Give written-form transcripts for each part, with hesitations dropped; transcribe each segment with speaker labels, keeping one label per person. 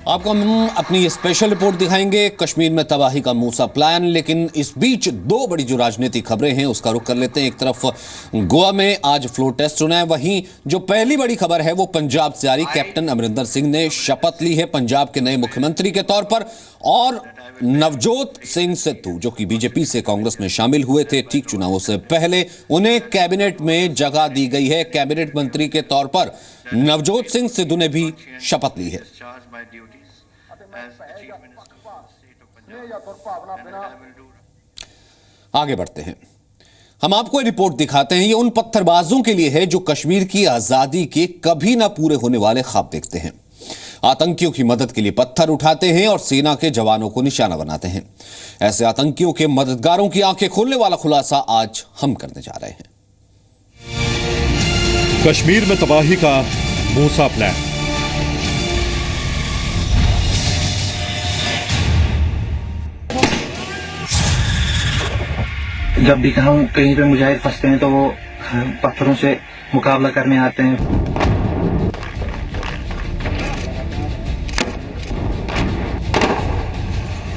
Speaker 1: आपको हम अपनी ये स्पेशल रिपोर्ट दिखाएंगे कश्मीर में तबाही का मूसा प्लान। लेकिन इस बीच दो बड़ी जो राजनीतिक खबरें हैं उसका रुख कर लेते हैं। एक तरफ गोवा में आज फ्लोर टेस्ट होना है, वहीं जो पहली बड़ी खबर है वो पंजाब से आ रही। कैप्टन अमरिंदर सिंह ने शपथ ली है पंजाब के नए मुख्यमंत्री के तौर पर, और नवजोत सिंह सिद्धू जो कि बीजेपी से कांग्रेस में शामिल हुए थे ठीक चुनावों से पहले, उन्हें कैबिनेट में जगह दी गई है। कैबिनेट मंत्री के तौर पर नवजोत सिंह सिद्धू ने भी शपथ ली है। आगे बढ़ते हैं, हम आपको रिपोर्ट दिखाते हैं। ये उन पत्थरबाजों के लिए है जो कश्मीर की आजादी के कभी ना पूरे होने वाले ख्वाब देखते हैं, आतंकियों की मदद के लिए पत्थर उठाते हैं और सेना के जवानों को निशाना बनाते हैं। ऐसे आतंकियों के मददगारों की आंखें खोलने वाला खुलासा आज हम करने जा रहे हैं।
Speaker 2: कश्मीर में तबाही का मूसा प्लान।
Speaker 3: जब भी कहीं पे मुजाहिद फंसते हैं तो वो पत्थरों से मुकाबला करने आते हैं।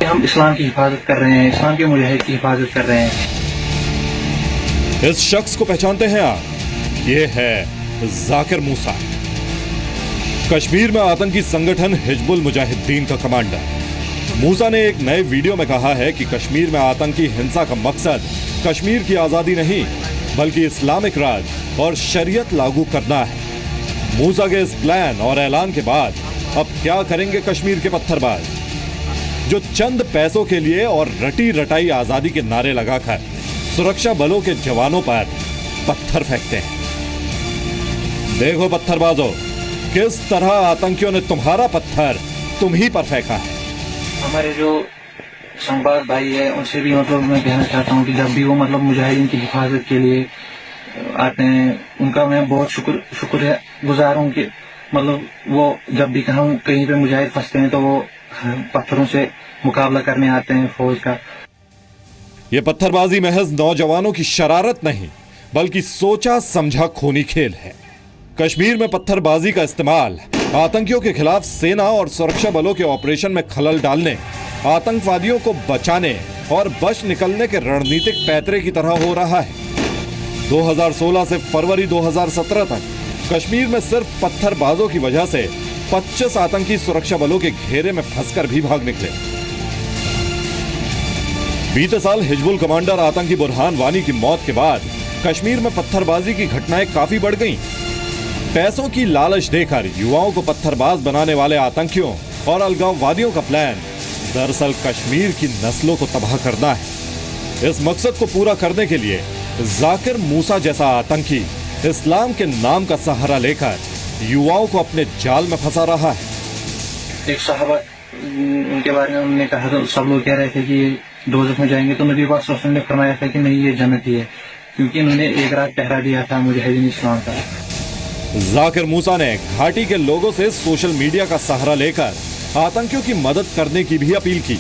Speaker 3: हम इस्लाम की हिफाजत कर रहे हैं, इस्लाम के मुजाहिद की हिफाजत कर रहे हैं।
Speaker 2: इस शख्स को पहचानते हैं आप? ये है जाकिर मूसा, कश्मीर में आतंकी संगठन हिजबुल मुजाहिदीन का कमांडर। मूसा ने एक नए वीडियो में कहा है कि कश्मीर में आतंकी हिंसा का मकसद कश्मीर की आजादी नहीं बल्कि इस्लामिक राज और शरीयत लागू करना है। मूसा के इस प्लान और ऐलान के बाद अब क्या करेंगे कश्मीर के पत्थरबाज, जो चंद पैसों के लिए और रटी रटाई आजादी के नारे लगाकर सुरक्षा बलों के जवानों पर पत्थर फेंकते हैं। देखो पत्थरबाजों, किस तरह आतंकियों ने तुम्हारा पत्थर तुम ही पर फेंका है।
Speaker 3: हमारे जो संवाद भाई है उनसे भी मैं कहना चाहता हूँ कि जब भी वो मुजाहिदीन की हिफाजत के लिए आते हैं, उनका मैं बहुत शुक्र गुजार हूँ कि वो जब भी कहीं पे मुजाहिद फंसते हैं तो वो पत्थरों से मुकाबला करने आते हैं फौज का।
Speaker 2: ये पत्थरबाजी महज नौजवानों की शरारत नहीं बल्कि सोचा समझा खूनी खेल है। कश्मीर में पत्थरबाजी का इस्तेमाल आतंकियों के खिलाफ सेना और सुरक्षा बलों के ऑपरेशन में खलल डालने, आतंकवादियों को बचाने और बच निकलने के रणनीतिक पैतरे की तरह हो रहा है। 2016 से फरवरी 2017 तक कश्मीर में सिर्फ पत्थरबाजों की वजह से 25 आतंकी सुरक्षा बलों के घेरे में फंसकर भी भाग निकले। बीते साल हिजबुल कमांडर आतंकी बुरहान वानी की मौत के बाद कश्मीर में पत्थरबाजी की घटनाएं काफी बढ़ गईं। पैसों की लालच देकर युवाओं को पत्थरबाज बनाने वाले आतंकियों और अलगाववादियों का प्लान दरअसल कश्मीर की नस्लों को तबाह करना है। इस मकसद को पूरा करने के लिए जाकिर मूसा जैसा आतंकी इस्लाम के नाम का सहारा लेकर युवाओं को अपने जाल में फंसा रहा है।
Speaker 3: एक साहबा उनके बारे में उन्होंने कहा तो सब लोग कह रहे थे कि ये दोज़ख में जाएंगे, तो नबी पाक सल्लल्लाहु अलैहि वसल्लम ने फरमाया था कि नहीं, ये जन्नती है, क्योंकि इन्होंने एक रात पहरा दिया था मुजाहिदीन इस्लाम का।
Speaker 2: जाकिर मूसा ने घाटी के लोगों से सोशल मीडिया का सहारा लेकर आतंकियों की मदद करने की भी अपील की।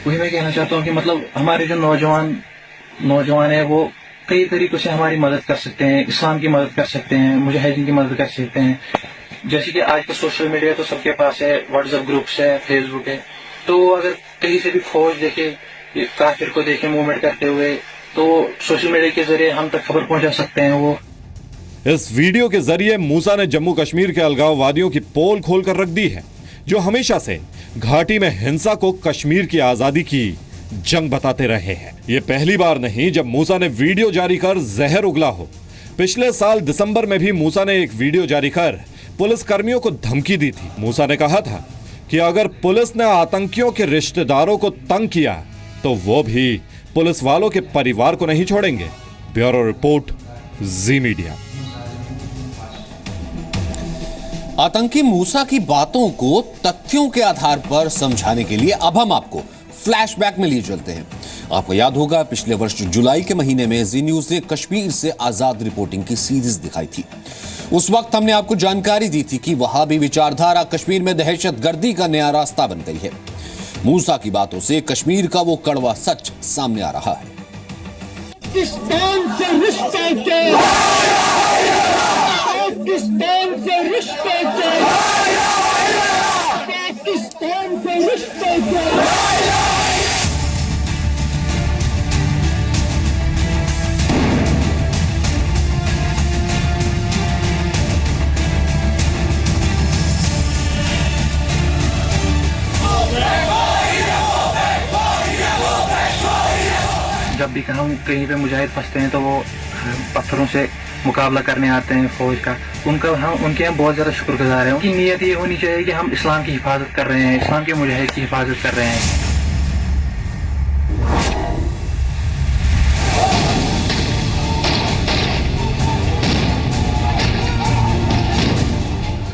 Speaker 3: वही मैं कहना चाहता हूँ कि हमारे जो नौजवान है वो कई तरीकों से हमारी मदद कर सकते हैं, इस्लाम की मदद कर सकते हैं, मुजाहिदीन की मदद कर सकते हैं। जैसे कि आज का सोशल मीडिया तो सबके पास है, व्हाट्सएप ग्रुप्स है, फेसबुक है, तो अगर कहीं से भी फौज देखे, काफिर को देखे मूवमेंट करते हुए, तो सोशल मीडिया के जरिए हम तक खबर पहुंचा सकते हैं। वो
Speaker 2: इस वीडियो के जरिए मूसा ने जम्मू कश्मीर के अलगाववादियों की पोल खोलकर रख दी है, जो हमेशा से घाटी में हिंसा को कश्मीर की आजादी की जंग बताते रहे हैं। ये पहली बार नहीं जब मूसा ने वीडियो जारी कर जहर उगला हो। पिछले साल दिसंबर में भी मूसा ने एक वीडियो जारी कर पुलिस कर्मियों को धमकी दी थी। मूसा ने कहा था कि अगर पुलिस ने आतंकियों के रिश्तेदारों को तंग किया तो वो भी पुलिस वालों के परिवार को नहीं छोड़ेंगे। ब्यूरो रिपोर्ट, जी मीडिया।
Speaker 1: आतंकी मूसा की बातों को तथ्यों के आधार पर समझाने के लिए अब हम आपको फ्लैशबैक में लिए चलते हैं। आपको याद होगा पिछले वर्ष जुलाई के महीने में जी न्यूज ने कश्मीर से आजाद रिपोर्टिंग की सीरीज दिखाई थी। उस वक्त हमने आपको जानकारी दी थी कि वहां भी विचारधारा कश्मीर में दहशतगर्दी का नया रास्ता बन गई है। मूसा की बातों से कश्मीर का वो कड़वा सच सामने आ रहा है।
Speaker 3: जब भी कहीं पे मुजाहिद फंसते हैं तो वो पत्थरों से मुकाबला करने आते हैं फौज का, उनके हम बहुत ज़्यादा शुक्रगुजार हैं। उनकी नीयत ये होनी चाहिए कि हम इस्लाम की हिफाजत कर रहे हैं, इस्लाम के मुजाहिद की हिफाजत कर रहे हैं।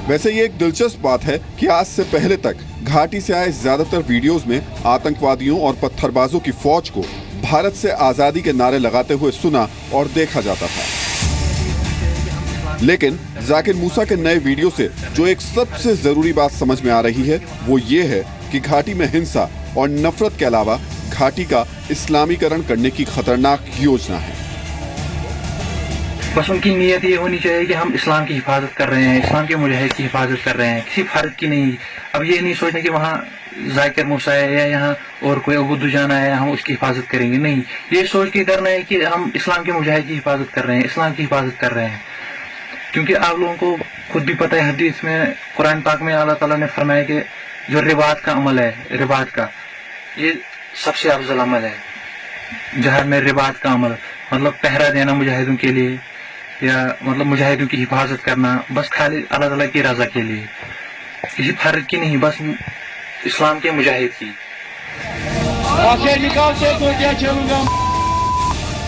Speaker 4: वैसे ये एक दिलचस्प बात है कि आज से पहले तक घाटी से आए ज्यादातर वीडियोस में आतंकवादियों और पत्थरबाजों की फौज को भारत से आजादी के नारे लगाते हुए सुना और देखा जाता था। लेकिन जाकिर मूसा के नए वीडियो से जो एक सबसे जरूरी बात समझ में आ रही है वो ये है कि घाटी में हिंसा और नफरत के अलावा घाटी का इस्लामीकरण करने की खतरनाक योजना है।
Speaker 3: बस उनकी नीयत ये होनी चाहिए कि हम इस्लाम की हिफाजत कर रहे हैं, इस्लाम के मुजाहिद की हिफाजत कर रहे हैं, किसी फर्क की नहीं। अब ये नहीं सोचना कि वहाँ जाकिर मूसा है या यहाँ और कोई अबू दुजाना है, हम उसकी हिफाजत करेंगे। नहीं, ये सोच के करना है कि हम इस्लाम के मुजाहिद की हिफाजत कर रहे हैं, इस्लाम की हिफाजत कर रहे हैं। क्योंकि आप लोगों को खुद भी पता है, हदीस में कुरान पाक में अल्लाह ताला ने फरमाया कि जो रिबात का अमल है, रिबात का ये सबसे अफजल अमल है। जहर में रिबात का अमल मतलब पहरा देना मुजाहिदों के लिए, या मतलब मुजाहिदों की हिफाजत करना बस खाली अल्लाह ताला की रजा के लिए, किसी फर्क की नहीं, बस इस्लाम के मुजाहिद की।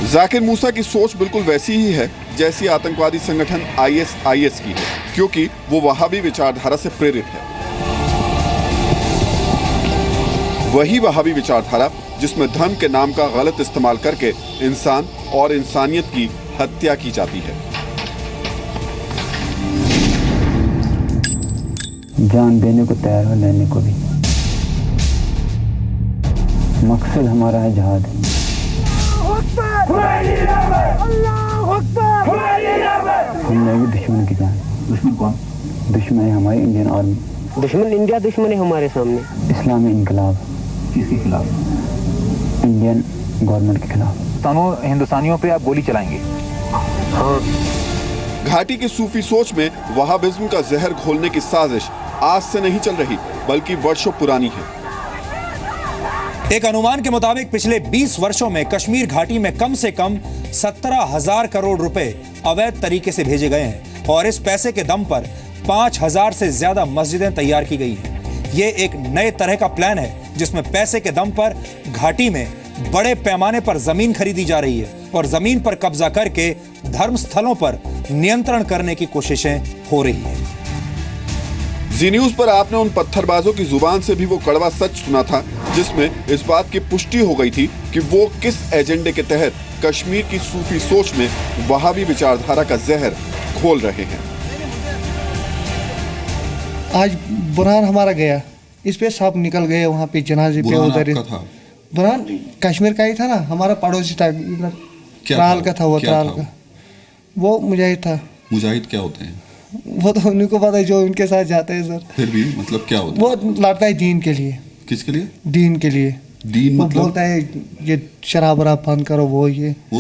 Speaker 4: जाकिर मूसा की सोच बिल्कुल वैसी ही है जैसी आतंकवादी संगठन ISIS की है, क्योंकि वो वहाबी विचारधारा से प्रेरित है। वही वहाबी विचारधारा जिसमें धर्म के नाम का गलत इस्तेमाल करके इंसान और इंसानियत की हत्या की जाती है।
Speaker 5: जान देने को तैयार हो, लेने को भी। मकसद हमारा है जिहाद। हम लेंगे दुश्मन की जान। दुश्मन कौन? दुश्मन है हमारी इंडियन आर्मी।
Speaker 6: दुश्मन इंडिया, दुश्मन है हमारे सामने।
Speaker 5: इस्लामी इनकलाब।
Speaker 6: किसके खिलाफ?
Speaker 5: इंडियन गवर्नमेंट के खिलाफ।
Speaker 6: हिंदुस्तानियों पे आप गोली चलाएंगे? हाँ।
Speaker 4: घाटी की सूफी सोच में वहाबिज्म का जहर घोलने की साजिश आज से नहीं चल रही बल्कि वर्षों पुरानी है।
Speaker 7: एक अनुमान के मुताबिक पिछले 20 वर्षों में कश्मीर घाटी में कम से कम 17,000 करोड़ रुपए अवैध तरीके से भेजे गए हैं और इस पैसे के दम पर 5,000 से ज्यादा मस्जिदें तैयार की गई हैं। ये एक नए तरह का प्लान है जिसमें पैसे के दम पर घाटी में बड़े पैमाने पर जमीन खरीदी जा रही है और जमीन पर कब्जा करके धर्म स्थलों पर नियंत्रण करने की कोशिशें हो रही है।
Speaker 4: जी न्यूज पर आपने उन पत्थरबाजों की जुबान से भी वो कड़वा सच सुना था जिसमें इस बात की पुष्टि हो गई थी कि वो किस एजेंडे के तहत कश्मीर की सूफी सोच में वहाबी विचारधारा का जहर घोल रहे हैं।
Speaker 8: आज बुरहान हमारा गया, इस पे सब निकल गए वहाँ पे जनाजे पे। उधर बुरहान कश्मीर का ही था ना, हमारा पड़ोसी था, त्राल का था, वो त्राल का, वो मुजाहिद था।
Speaker 9: मुजाहिद क्या होते हैं?
Speaker 8: वो तो उन्हीं को पता है जो उनके साथ जाते हैं सर।
Speaker 9: फिर भी मतलब क्या होता है?
Speaker 8: वो लड़ता है दीन के लिए।
Speaker 9: किसके लिए?
Speaker 8: दीन के लिए।
Speaker 9: दीन
Speaker 8: वो
Speaker 9: मतलब?
Speaker 8: बोलता है ये शराब वराब बंद करो, वो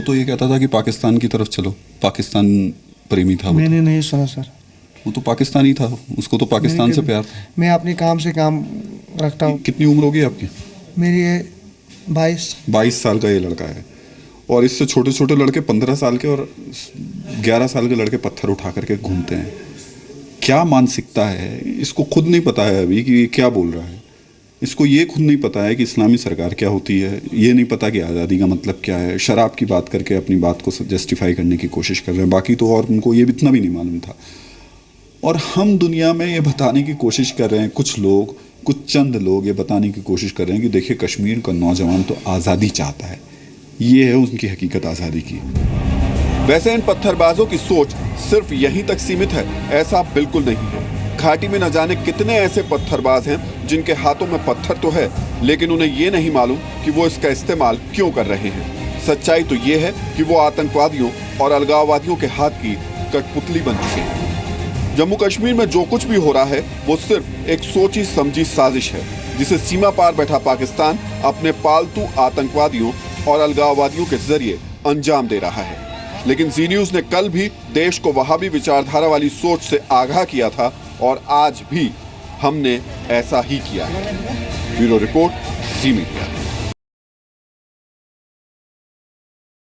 Speaker 9: तो ये कहता था कि पाकिस्तान की तरफ चलो, पाकिस्तान प्रेमी था।
Speaker 8: मैंने नहीं सुना सर।
Speaker 9: वो तो पाकिस्तानी था, उसको तो पाकिस्तान से प्यार था।
Speaker 8: मैं अपने काम से काम रखता हूँ।
Speaker 9: कितनी उम्र होगी आपकी?
Speaker 8: मेरी 22
Speaker 9: साल का ये लड़का है और इससे छोटे छोटे लड़के 15 साल के और 11 साल के लड़के पत्थर उठा करके घूमते हैं। क्या मानसिकता है, इसको खुद नहीं पता है अभी कि ये क्या बोल रहा है। इसको ये खुद नहीं पता है कि इस्लामी सरकार क्या होती है, ये नहीं पता कि आज़ादी का मतलब क्या है। शराब की बात करके अपनी बात को जस्टिफाई करने की कोशिश कर रहे हैं, बाकी तो और उनको ये इतना भी नहीं मालूम था। और हम दुनिया में ये बताने की कोशिश कर रहे हैं, कुछ लोग, कुछ चंद लोग ये बताने की कोशिश कर रहे हैं कि देखिए कश्मीर का नौजवान तो आज़ादी चाहता है। ये है उनकी हकीकत आज़ादी की।
Speaker 4: वैसे इन पत्थरबाजों की सोच सिर्फ यहीं तक सीमित है, ऐसा बिल्कुल नहीं है। घाटी में न जाने कितने ऐसे पत्थरबाज हैं जिनके हाथों में पत्थर तो है लेकिन उन्हें ये नहीं मालूम कि वो इसका इस्तेमाल क्यों कर रहे हैं। सच्चाई तो ये है कि वो आतंकवादियों और अलगाववादियों के हाथ की कठपुतली बन चुके हैं। जम्मू कश्मीर में जो कुछ भी हो रहा है वो सिर्फ एक सोची समझी साजिश है जिसे सीमा पार बैठा पाकिस्तान अपने पालतू आतंकवादियों और अलगाववादियों के जरिए अंजाम दे रहा है। लेकिन जी न्यूज ने कल भी देश को वहाबी विचारधारा वाली सोच से आगाह किया था और आज भी हमने ऐसा ही किया है। ब्यूरो रिपोर्ट, जी मीडिया।